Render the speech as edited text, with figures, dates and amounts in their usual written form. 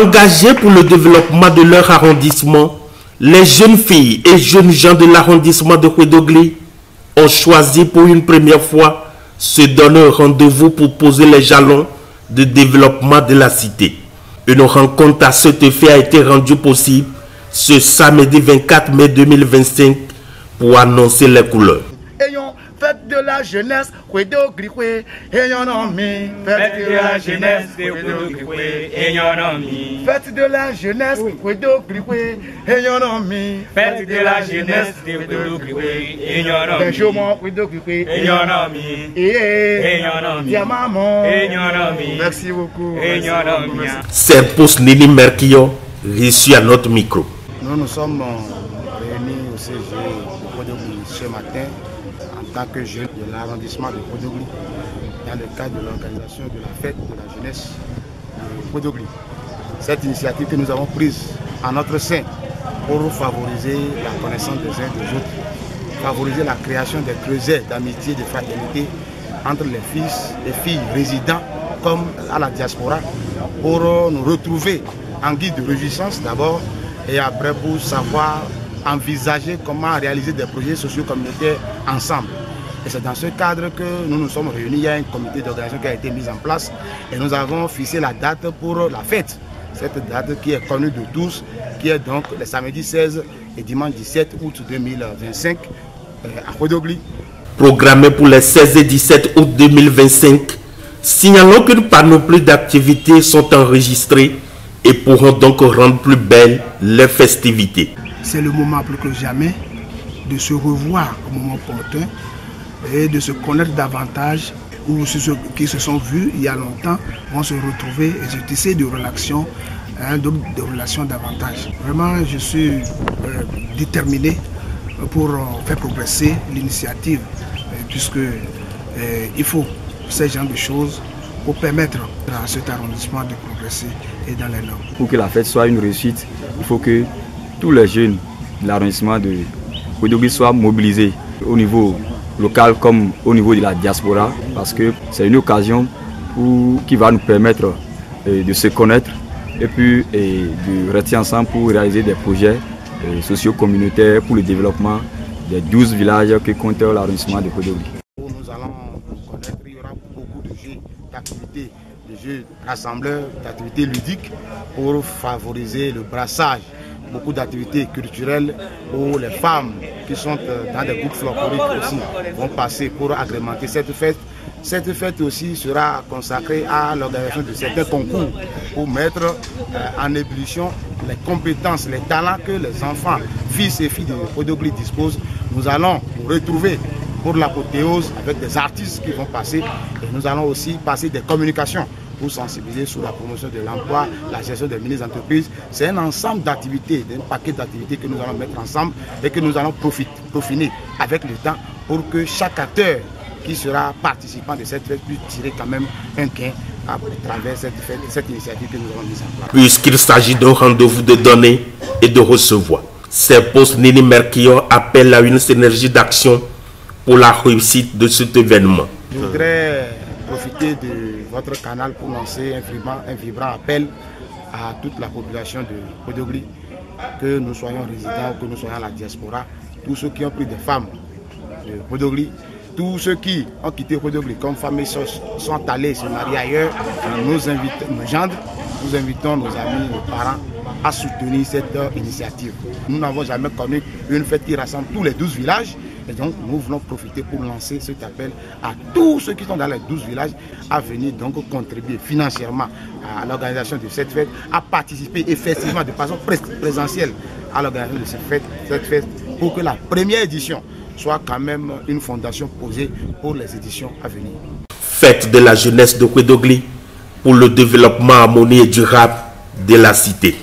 Engagés pour le développement de leur arrondissement, les jeunes filles et jeunes gens de l'arrondissement de Kwedogli ont choisi pour une première fois se donner un rendez-vous pour poser les jalons de développement de la cité. Une rencontre à cet effet a été rendue possible ce samedi 24 mai 2025 pour annoncer les couleurs. Fête de la jeunesse, Kwedogli, ayons nommé. Fête de la jeunesse, Kwedogli, ayons nommé. Fête de la jeunesse, Kwedogli, ayons nommé. Fête de la jeunesse, Kwedogli, ayons nommé. Benjoumon, Kwedogli, ayons nommé. Ayons nommé. Maman, ayons nommé. Merci beaucoup. Ayons nommé. C'est pour Nini Merkio, reçu à notre micro. Nous sommes réunis au CG de Kwedogli ce matin en tant que jeunes de l'arrondissement de Kwedogli dans le cadre de l'organisation de la fête de la jeunesse de Kwedogli. Cette initiative que nous avons prise en notre sein pour favoriser la connaissance des uns des autres, favoriser la création des creusets d'amitié, de fraternité entre les filles résidents comme à la diaspora, pour nous retrouver en guide de réjouissance d'abord et après pour savoir envisager comment réaliser des projets socio-communautaires ensemble. Et c'est dans ce cadre que nous nous sommes réunis. Il y a un comité d'organisation qui a été mis en place et nous avons fixé la date pour la fête. Cette date qui est connue de tous, qui est donc le samedi 16 et dimanche 17 août 2025 à Kwedogli. Programmé pour les 16 et 17 août 2025, signalons qu'une panoplie d'activités sont enregistrées et pourront donc rendre plus belles les festivités. C'est le moment plus que jamais de se revoir au moment opportun et de se connaître davantage, ou ceux qui se sont vus il y a longtemps vont se retrouver et se tisser des relations, des relations davantage. Vraiment, je suis déterminé pour faire progresser l'initiative, puisque il faut ce genre de choses pour permettre à cet arrondissement de progresser et dans les normes. Pour que la fête soit une réussite, il faut que tous les jeunes de l'arrondissement de Kwedogli soient mobilisés au niveau local comme au niveau de la diaspora, parce que c'est une occasion qui va nous permettre de se connaître et puis de rester ensemble pour réaliser des projets socio-communautaires pour le développement des 12 villages que compte l'arrondissement de Kwedogli. Nous allons connaître, il y aura beaucoup de jeux d'activités, de jeux rassembleurs, d'activités ludiques pour favoriser le brassage. Beaucoup d'activités culturelles où les femmes qui sont dans des groupes folkloriques aussi vont passer pour agrémenter cette fête. Cette fête aussi sera consacrée à l'organisation de certains concours pour mettre en ébullition les compétences, les talents que les enfants, fils et filles de Kwedogli disposent. Nous allons nous retrouver pour l'apothéose avec des artistes qui vont passer et nous allons aussi passer des communications pour sensibiliser sur la promotion de l'emploi, la gestion des mini-entreprises. C'est un ensemble d'activités, un paquet d'activités que nous allons mettre ensemble et que nous allons peaufiner avec le temps pour que chaque acteur qui sera participant de cette fête puisse tirer quand même un gain à travers cette initiative que nous avons mise en place. Puisqu'il s'agit d'un rendez-vous de donner et de recevoir, ces postes Nini Merkio appellent à une synergie d'action pour la réussite de cet événement. Je voudrais profiter de votre canal pour lancer un vibrant appel à toute la population de Kwedogli, que nous soyons résidents ou que nous soyons à la diaspora, tous ceux qui ont pris des femmes de Kwedogli, tous ceux qui ont quitté Kwedogli comme femmes et sont allés se marier ailleurs, nous invitons nos amis, nos parents à soutenir cette initiative. Nous n'avons jamais connu une fête qui rassemble tous les 12 villages. Et donc, nous voulons profiter pour lancer cet appel à tous ceux qui sont dans les 12 villages à venir donc contribuer financièrement à l'organisation de cette fête, à participer effectivement de façon présentielle à l'organisation de cette fête pour que la première édition soit quand même une fondation posée pour les éditions à venir. Fête de la jeunesse de Kwedogli pour le développement harmonieux et durable de la cité.